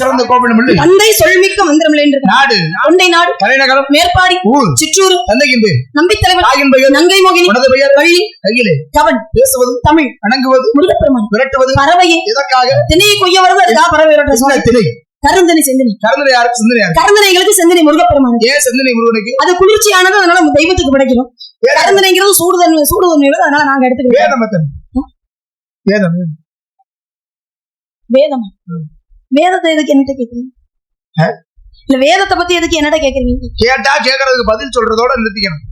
சிறந்த கோபுரம் தந்தை சொல்மிக்க மந்திரமில்லை என்று நாடு தொண்டை நாடு தலைநகரம் மேற்பாடி ஊர் சிற்றூர் தந்தையின் பேர் நம்பித்தலைவர் தாயின் பெயர் நங்கை மோகினி உனது பெயர் வள்ளி கையிலே கவன் பேசுவது தமிழ் வணங்குவது முருகப்பெருமான் விரட்டுவது பறவையை எதற்காக திணையை கொய்ய வருவது அதுக்காக பறவை விரட்டுறது. திணை கருந்தனை செந்தனை கருந்தனை யாருக்கு சிந்தனை யாரு கருந்தனைகளுக்கு செந்தனை முருகப்பெருமான் ஏன் சிந்தனை முருகனுக்கு அது குளிர்ச்சியானது அதனால நம்ம தெய்வத்துக்கு படைக்கிறோம். கருந்தனைங்கிறது சூடுதன்மை அதனால நாங்க எடுத்துக்கிறோம். வேதம் வேதம் வேதத்தை எதுக்கு என்னட்ட கேக்குறீங்க? இல்ல வேதத்தை பத்தி எதுக்கு என்னட்ட கேக்குறீங்க? கேட்டா கேக்குறதுக்கு பதில் சொல்றதோட நிறுத்திக்கணும்.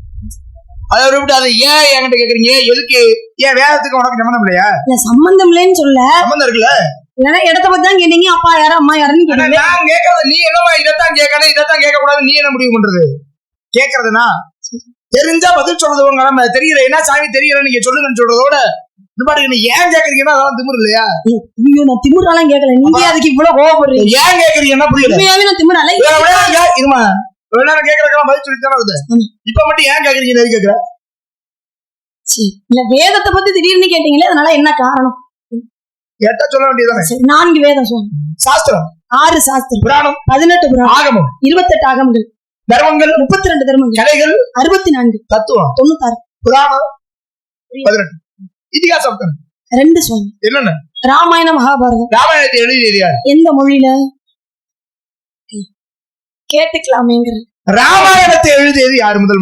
அதை விட்டு அதை ஏன் என்கிட்ட கேக்குறீங்க, எதுக்கு, ஏன் வேதத்துக்கு உனக்கு சம்பந்தம் இல்லையா? இல்ல சம்பந்தம் இல்லைன்னு சொல்ல சம்பந்தம் இருக்குல்ல. இல்லன்னா இடத்த பத்தி தான் கேட்டீங்க, அப்பா யாரா அம்மா யாருன்னு கேட்டீங்க. நான் கேட்கறது நீ என்னமா இதைத்தான் கேட்கணும் இதைத்தான் கேட்க கூடாது, நீ என்ன முடிவு பண்றது? கேட்கறதுனா தெரிஞ்சா பதில் சொல்றது உங்க கடமை. தெரியல என்ன சாமி தெரியல நீங்க சொல்லுங்கன்னு சொல்றதோட நீ ஏன் கேக்குறீங்கன்னா அதெல்லாம் திமிரு இல்லையா? நான் திமுறாலாம் கேட்கல, நீங்க அதுக்கு இவ்வளவு கோவப்படுறீங்க. ஏன் கேக்குறீங்கன்னா புரியல. நான் திமுறால இருமா கேக்குறதுக்கெல்லாம் பதில் சொல்லிட்டு தானே வருது. இப்ப மட்டும் ஏன் கேக்குறீங்க கேக்குற? இல்ல வேதத்தை பத்தி திடீர்னு கேட்டீங்களே, அதனால என்ன காரணம் கேட்டா சொல்ல வேண்டியதானே. 4 வேதம் சொல்லுங்க. சாஸ்திரம் 6 சாஸ்திரம், புராணம் 18 புராணம், ஆகமம் 28 ஆகமங்கள், தர்மங்கள் 32 தர்மங்கள், கலைகள் 64, தத்துவம் 96, புராணம் 18, இதிகாசம் 2 சொல்லுங்க. என்னென்ன? ராமாயணம் மகாபாரதம். ராமாயணத்தை எழுதியது யார்? எந்த மொழியில கேட்டுக்கலாமேங்கிற. ராமாயணத்தை எழுதியது யாரு? முதல்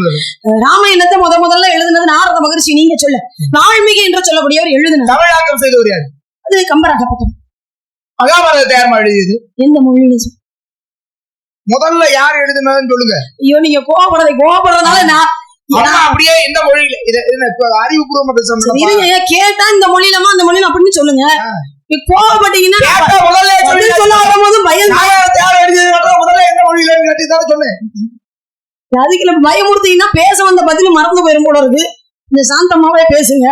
ராமாயணத்தை முதல்ல எழுதுனது நாரத மகரிஷி. நீங்க சொல்ல வால்மீகி என்று சொல்லக்கூடியவர் எழுதினார். தமிழாக்கம் செய்தவர் யாரு? அது கம்பராகப்பட்டவர். மகாபாரதத்தை யாருமா எழுதியது? எந்த மொழியில முதல்ல யார் எழுதுனதுன்னு சொல்லுங்க. ஐயோ நீங்க கோபப்படுறதுனால நான் அப்படியே இந்த மொழியில அறிவுபூர்வமா பேசணும். கேட்டா இந்த மொழியிலமா அந்த மொழியில அப்படின்னு சொல்லுங்க. கோபப்பட்டீங்கன்னா அதுக்கு பயமுறுத்தீங்கன்னா பேச வந்த பதில் மறந்து போயிரும் போல இருக்கு. இந்த சாந்தமாவே பேசுங்க.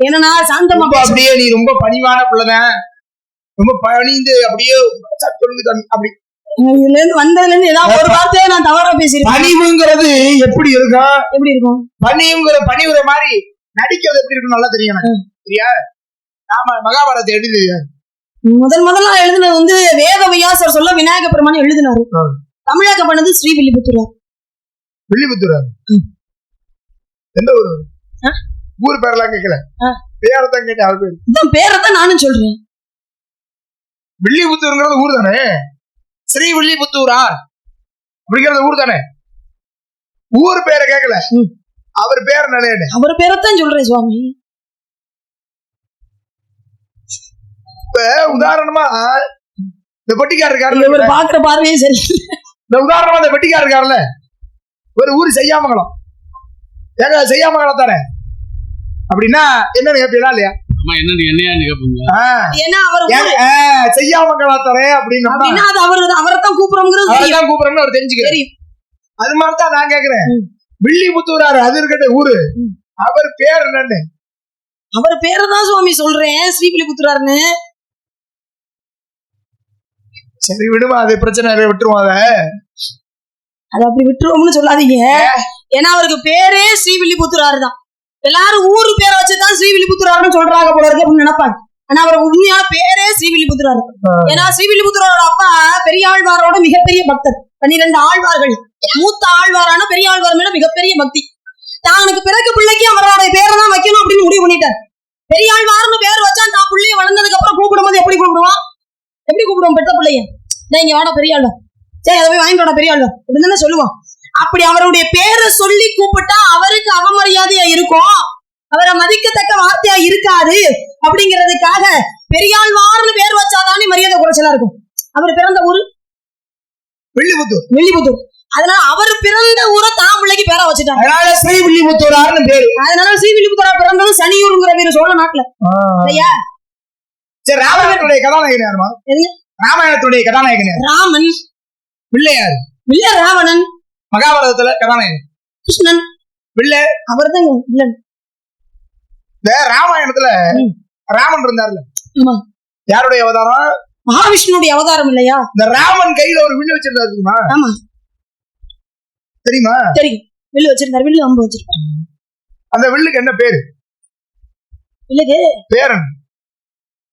ஏன்னா சாந்தமா அப்படியே நீ ரொம்ப பணிவான பிள்ளைதான், ரொம்ப பணிந்து அப்படியே அப்படி இதுல இருந்து வந்ததுல இருந்து ஏதாவது ஒரு வார்த்தையை நான் தவறா பேசிருக்கேன். பணிவுங்கிறது எப்படி இருக்கும்? எப்படி இருக்கும்? பணிவுற மாதிரி நடிக்கிறது எப்படி இருக்கும் நல்லா தெரியும். சரியா? ஆமா, மகாபாரதத்தை எழுதியா முதல்ல எழுதினது வந்து வேத வியாசர் சொல்ல விநாயக பெருமான் எழுதினாரு. தமிழாக்கம் பண்ணது ஸ்ரீ வில்லிபுத்தூர். எந்த ஊரு? ஊர் பேரெல்லாம் கேட்கல, பேரத்தான் கேட்டேன். அவர் பேரு இதான் பேரத்தான் நானும் சொல்றேன். வில்லிபுத்தூர்ங்கிறது ஊர் தானே. ஸ்ரீ வில்லிபுத்தூரார் அப்படிங்கிறது ஊர் தானே. ஊர் பேரை கேட்கல, அவர் பேர் நிலைய அவர் பேரத்தான் சொல்றேன் சுவாமி. இப்ப உதாரணமா இந்த பெட்டிக்காரர் இருக்காரு, பாக்குற பார்வையே சரி. இந்த உதாரணமா இந்த பெட்டிக்காரர் இருக்காருல்ல, ஒரு ஊர் செய்யாமங்கலம். ஏங்க செய்யாமங்கலம் தானே அப்படின்னா என்னன்னு கேட்பீங்களா இல்லையா? செய்யாமங்கலம் தரேன் அப்படின்னா அவரைத்தான் கூப்பிடுறோம்னு அவர் தெரிஞ்சுக்கிறேன். அது மாதிரிதான் நான் கேக்குறேன். வில்லிபுத்தூராரு அது இருக்கட்ட ஊரு, அவர் பேர் என்னன்னு? அவர் பேரதான் சுவாமி சொல்றேன், ஸ்ரீ வில்லிபுத்தூராருன்னு. சரி விடுமா, அது பிரச்சனை விட்டுருவோம். அது அப்படி விட்டுருவோம்னு சொல்லாதீங்க. ஏன்னா அவருக்கு பேரே ஸ்ரீ வில்லிபுத்தூராரு தான். எல்லாரும் ஊரு பேரை வச்சுதான் ஸ்ரீ வில்லிபுத்தூராருன்னு சொல்றாங்க போல இருக்கு அப்படின்னு நினைப்பாங்க. ஆனா அவருக்கு உண்மையான பேரே ஸ்ரீ வில்லிபுத்தூராரு. ஏன்னா ஸ்ரீ வில்லிபுத்தூரோட அப்பா பெரியாழ்வாரோட மிகப்பெரிய பக்தர். 12 ஆழ்வார்கள் மூத்த ஆழ்வாரான பெரியாழ்வார் மேல மிகப்பெரிய பக்தி. தானுக்கு பிறகு பிள்ளைக்கு அவரோட பேரை தான் வைக்கணும் அப்படின்னு முடிவு பண்ணிட்டார். பெரியாழ்வார்னு பேர் வச்சா தான் பிள்ளைய வளர்ந்ததுக்கு அப்புறம் கூப்பிடும்போது எப்படி கூப்பிடுவோம்? பெற்ற பிள்ளைய இங்க வாட பெரியாழ்வார், சரி அதை போய் வாங்கிட்டு வாட பெரியாழ்வார் அப்படின்னு சொல்லுவோம். அப்படி அவருடைய பேரை சொல்லி கூப்பிட்டா அவருக்கு அவமரியாதையா இருக்கும், அவரை மதிக்கத்தக்க வார்த்தையா இருக்காது. அப்படிங்கிறதுக்காக பெரியாழ்வார்னு பேர் வச்சாதானே மரியாதை குறைச்சலா இருக்கும். அவர் பிறந்த ஊரு வில்லிபுத்தூர். அதனால அவர் பிறந்த ஊரை தான் பிள்ளைக்கு பேரா வச்சுட்டாங்க. அதனால ஸ்ரீ வில்லிபுத்தூரார்னு பேரு. அதனால ஸ்ரீ வில்லிபுத்தூரா பிறந்தது சனியூருங்கிற வீர சோழ நாட்டுல. இல்லையா? சரி, ராமாயணத்துடைய கதாநாயகன் யாருமா? ராமாயணத்துடைய கதாநாயகன் ராமன். பிள்ளையார் வில்ல ராவணன். மகாபாரதத்துல கதாநாயகன் கிருஷ்ணன். வில்ல அவர் தான் வில்லன். இந்த ராமாயணத்துல ராமன் இருந்தார்ல, யாருடைய அவதாரம்? மகாவிஷ்ணுடைய அவதாரம் இல்லையா? இந்த ராமன் கையில ஒரு வில்லு வச்சிருந்தாரு தெரியுமா? ஆமா தெரியுமா? தெரியும். வில்லு வச்சிருந்தாரு, வில்லு அம்பு வச்சிருப்பாரு. அந்த வில்லுக்கு என்ன பேரு? வில்லுக்கு பேரன்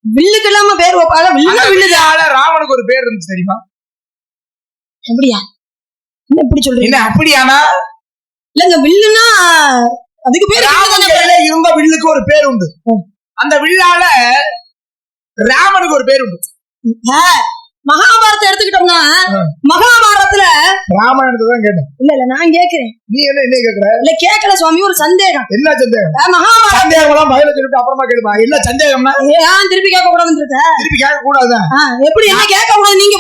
வில்லுக்கு இல்லாம பேர் வைப்பாங்க. வில்லுதால ராமனுக்கு ஒரு பேர் இருந்துச்சு தெரியுமா? அப்படியா? என்ன இப்படி சொல்றீங்க? என்ன அப்படியானா? இல்லங்க, வில்லுனா அதுக்கு பேர் இருந்த வில்லுக்கு ஒரு பேர் உண்டு. அந்த வில்லால ராமனுக்கு ஒரு பேர் உண்டு. மகாபாரத்தை எடுத்துக்கிட்டோம்னா மகாபாரதத்துல ராமாயணத்தை தான் கேட்டேன். இல்ல நான் கேக்குறேன். நீ என்ன கேக்குற? இல்ல கேட்கல சுவாமி, ஒரு சந்தேகம். என்ன சந்தேகம்? மகாபாரத சந்தேகம் பதில சொல்லிட்டு அப்புறமா கேளுமா. என்ன சந்தேகம்னா? ஏன் திருப்பி கேட்க கூடாதுன்னு இருக்க? திருப்பி கேட்க கூடாது. எப்படி என்ன கேட்க கூடாது? நீங்க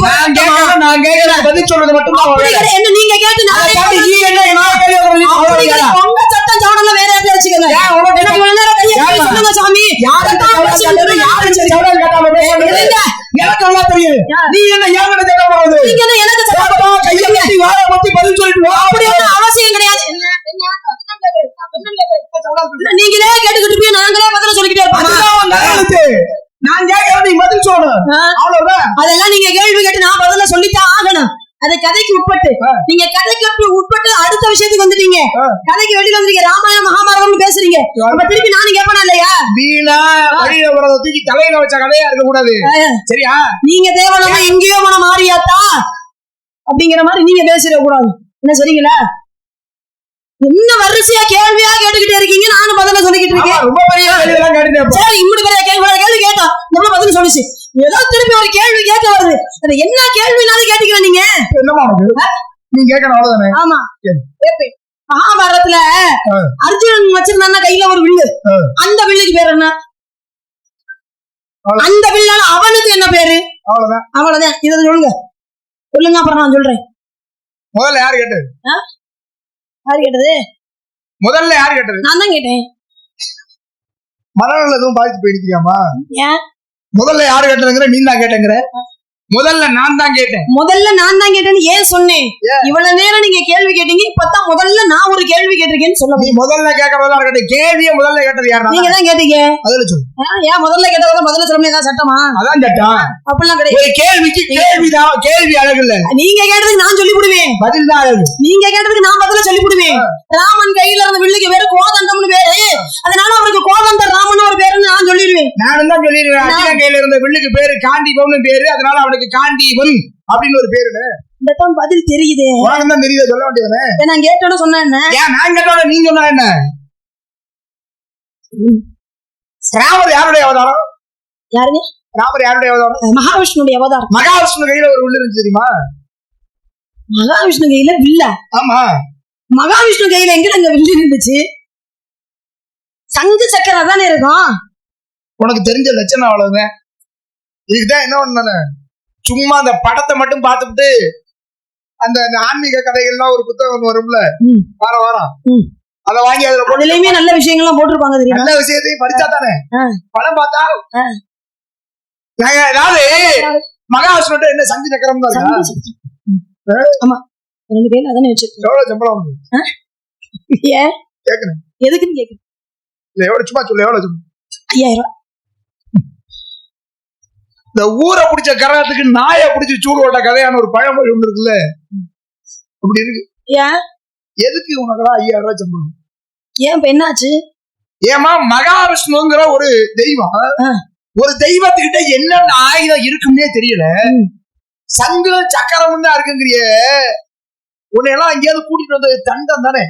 நான் கேட்கறேன், பதில் சொல்றது மட்டும் என்ன நீங்க கேட்டு உங்க சட்டம் சவடல வேற யாரும் வச்சுக்கோங்க. சொல்லுங்க சாமி. எனக்கு நல்லா தெரியும். நீ என்ன யாரு கேட்க போறது? நீங்க என்ன எனக்கு பதில் சொல்லிட்டு அப்படி ஒன்றும் அவசியம் கிடையாது. நீங்களே கேட்டுக்கிட்டு போய் நாங்களே பதில சொல்லிக்கிட்டே இருப்போம். நான் கேட்கறேன், நீ பதில் சொல்லணும். அவ்வளவுதான். அதெல்லாம் நீங்க கேள்வி கேட்டு நான் பதில சொல்லித்தான் ஆகணும். அது கதைக்கு உட்பட்டு. நீங்க கதைக்கு உட்பட்டு அடுத்த விஷயத்துக்கு வந்துட்டீங்க. கதைக்கு வெளியில வந்துட்டீங்க. ராமாயணம் மகாபாரதம் பேசுறீங்க. அப்ப திருப்பி நானும் கேட்பேனா இல்லையா? வீணா வழியில வரத தூக்கி தலையில வச்ச கதையா இருக்க கூடாது. சரியா? நீங்க தேவையில்லாம எங்கேயோ மன மாறியாத்தா அப்படிங்கிற மாதிரி நீங்க பேசிட கூடாது. என்ன சரிங்களா? என்ன வரிசையா கேள்வியா கேட்டுக்கிட்டே இருக்கீங்க, நானும் பதில சொல்லிக்கிட்டு இருக்கேன். ரொம்ப பெரிய கேள்வியெல்லாம் கேட்டுட்டேன். சரி, இப்படி பெரிய கேள்வி கேட்டோம், நம்ம பதில் சொல்லிச்சு. ஏதோ திருப்பி ஒரு கேள்வி கேட்க வருது. அது என்ன கேள்வினாலும் கேட்டுக்கிறேன். நீங்க என்னமா நீ கேட்கணும், அவ்வளவுதானே? ஆமா. மகாபாரதத்துல அர்ஜுனன் வச்சிருந்தான்னா கையில ஒரு வில்லு, அந்த வில்லுக்கு பேர் என்ன? அந்த வில்லால அவனுக்கு என்ன பேரு? அவ்வளவுதான். அவ்வளவுதான். இதை சொல்லுங்க சொல்லுங்க, அப்புறம் நான் சொல்றேன். முதல்ல யாரு கேட்டது? யாரு கேட்டது? முதல்ல யாரு கேட்டது? நான் தான் கேட்டேன். மனநல எதுவும் பாதிச்சு போயிருக்கியாமா? ஏன் முதல்ல யாரு கேட்டதுங்கிற? நீ தான் கேட்டேங்கிற. முதல்ல நான் தான் கேட்டேன். முதல்ல நான் தான் கேட்டேன்னு ஏன் சொன்னேன்? இவ்வளவு நேரம் நீங்க கேள்வி கேட்டீங்க, இப்பதான் முதல்ல நான் ஒரு கேள்வி கேட்டிருக்கேன்னு சொல்ல. நீ முதல்ல கேட்கறதா இருக்கட்டும், கேள்வியை முதல்ல கேட்டது யாரு? நீங்க தான் கேட்டீங்க. அதுல சொல்லு. ஏன் முதல்ல கேட்டவங்க முதல்ல சொல்லணும்? ஏதாவது சட்டமா? அதான் சட்டம். அப்படிலாம் கிடையாது. கேள்விக்கு கேள்விதான். கேள்வி அழகு இல்ல. நீங்க கேட்டதுக்கு நான் சொல்லி விடுவேன். பதில் தான் அழகு. நீங்க கேட்டதுக்கு நான் பதில சொல்லி விடுவேன். ராமன் கையில இருந்த வில்லுக்கு பேரு கோதண்டம்னு பேரு. அதனால அவருக்கு கோதண்ட ராமன் ஒரு பேருன்னு நான் சொல்லிடுவேன். நானும் தான் சொல்லிடுவேன். அர்ஜுனன் கையில இருந்த வில்லுக்கு பேரு காண்டீபம்னு பேரு. அதனால அவனுக்கு காண்டீபம் அப்படின்னு ஒரு பேரு. இந்த பதில் தெரியுது. உனக்கு தான் தெரியுது, சொல்ல வேண்டியதானே? நான் கேட்டோட சொன்ன என்ன? ஏன் நான் கேட்டோட நீ சொன்ன என்ன? ராமர் யாருடைய அவதாரம்? யாருங்க? ராமர் யாருடைய அவதாரம்? மகாவிஷ்ணுடைய அவதாரம். மகாவிஷ்ணு கையில ஒரு வில்லு இருந்துச்சு தெரியுமா? மகாவிஷ்ணு கையில வில்ல? ஆமா. மகாவிஷ்ணு கையில எங்க வில்லு இருந்துச்சு? சங்கு சக்கரம் தானே இருக்கும். உனக்கு தெரிஞ்ச லட்சணம் அவ்வளவுதான். இதுக்குதான் என்ன பண்ண, சும்மா அந்த படத்தை மட்டும் பார்த்துட்டு அந்த ஆன்மீக கதைகள்லாம் ஒரு புத்தகம் வரும்ல வாரம் அதை வாங்கி அதுலயுமே நல்ல விஷயங்கள்லாம் போட்டிருப்பாங்க. நல்ல விஷயத்தையும் படிச்சா தானே படம் பார்த்தா. ஏதாவது மகாவிஷ்ணு என்ன சங்கு சக்கரம் தான். ஆமா, ரெண்டு கையில அதானே வச்சிருக்கேன். எவ்வளவு சம்பளம்? ஏன் கேக்குறேன்? எதுக்குன்னு கேக்குறேன். எவ்வளவு சும்மா சொல்லு. எவ்வளவு சொல்லு? 5000. இந்த ஊரை பிடிச்ச கரகத்துக்கு நாயை பிடிச்சி சூடு ஓட்ட கதையான ஒரு பழமொழி ஒண்ணு இருக்குல்ல, அப்படி இருக்கு. ஏன் எதுக்கு உனக்கெல்லாம் 5000 ரூபாய் சம்பளம்? ஏன் இப்ப என்னாச்சு? ஏமா மகாவிஷ்ணுங்கிற ஒரு தெய்வம், ஒரு தெய்வத்துக்கிட்ட என்னென்ன ஆயுதம் இருக்குன்னே தெரியல. சங்கு சக்கரம் தான் இருக்குங்கிறிய. உன்னையெல்லாம் எங்கேயாவது கூட்டிட்டு வந்தது தண்டம் தானே?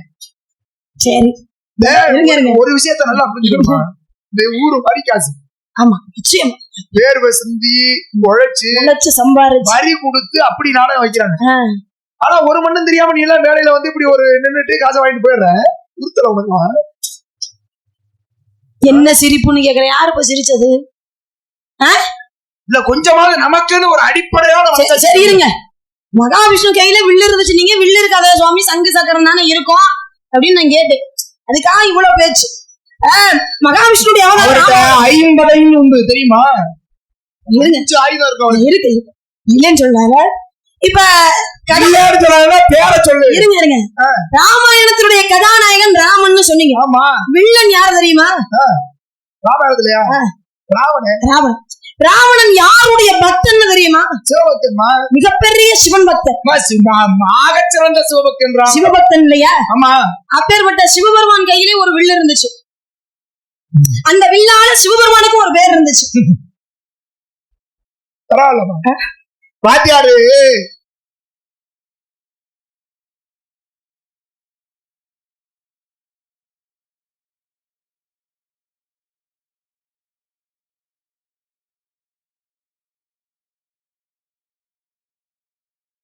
சரி, ஒரு விஷயத்த நல்லா புரிஞ்சுக்கணுமா? இந்த ஊரு வரி காசு. ஆமா, நிச்சயம். வேர்வை சிந்தி உழைச்சு சம்பாரிச்சு வரி கொடுத்து அப்படி நாடகம் வைக்கிறாங்க. ஆனா ஒரு மண்ணும் தெரியாம நீ எல்லாம் வேலையில வந்து இப்படி ஒரு நின்னுட்டு காசை வாங்கிட்டு போயிடுற. உறுத்தல உனக்கு என்ன சிரிப்புன்னு கேக்குற? யாரு இப்ப சிரிச்சது? இல்ல கொஞ்சமாவது நமக்குன்னு ஒரு அடிப்படையான. சரி இருங்க, மகாவிஷ்ணு கையில வில்லு இருந்துச்சு. நீங்க வில்லு இருக்காத சுவாமி, சங்கு சக்கரம் தானே இருக்கும் அப்படின்னு நான் கேட்டேன். அதுக்காக இவ்வளவு பேச்சு. மகாவிஷ்ணுடைய அவதாரம் 50 உண்டு தெரியுமா? ஆயுதம் இருக்கும். இருக்கு இல்லன்னு சொல்றாங்க. இப்ப பேரை சொல்லு. இருங்க, ராமாயணத்தினுடைய கதாநாயகன் ராமன் சொன்னீங்க. ஆமா. வில்லன் யார் தெரியுமா? ராமாயணத்திலயா? ராவணன். ராவணன் யாருடைய பக்தன் தெரியுமா? சிவபக்தன்மா. மிகப்பெரிய சிவன் பக்தன். சிறந்த சிவபக்தன். சிவபக்தன் இல்லையா? ஆமா. அப்பேற்பட்ட சிவபெருமான் கையிலே ஒரு வில்லு இருந்துச்சு. அந்த வில்லால சிவபெருமானுக்கு ஒரு பேர் இருந்துச்சு. பரவாயில்லமா வாத்தியாரு